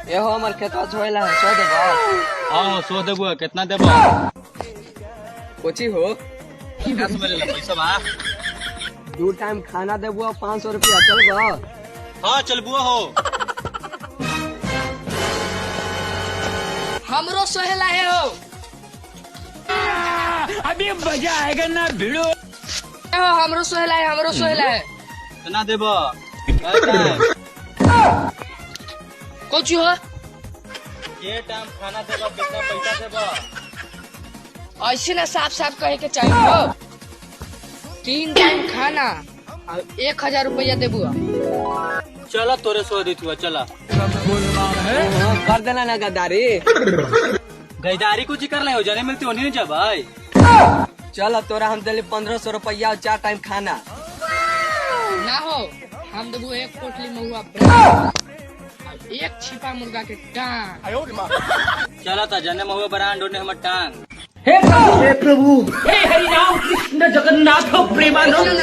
ये हो हमार खेतवा छोड़ला है, सो देबा। हाँ सो देबो, कितना देबो? कोची हो? क्या समझ ले पैसा बा? 2 टाइम खाना देबो 500 रुपया, चल बा। हाँ चल बुआ हो। हमरो सोहेला है हो। अभी मजा आएगा ना भिड़ो। हमरो सोहेला है, हमरो सोहेला है। कितना देबो? कोची हो? ये टाइम खाना देबो, कितना पैसा देबो? ऐसे ना साफ साफ कहे के चाहिए हो। 3 टाइम खाना और 1000 रुपया देबू। चला तोरे सो दी थी, चला। हाँ, कर देना ना गद्दारी। गईदारी कुछ कर ले हो, जाने मिलती होनी नहीं जब भाई। चल तोरा हम दिली 1500 रुपया और 4 टाइम खाना। ना हो, हम देबू 1 पोटली महुआ ब्रांड, 1 छिपा मुर्गा के टांग। चला था जाने महुआ ब्रांड होने हमर टांग। हे प्रभु, हे हरि राम कृष्ण जगन्नाथ प्रेमानंद।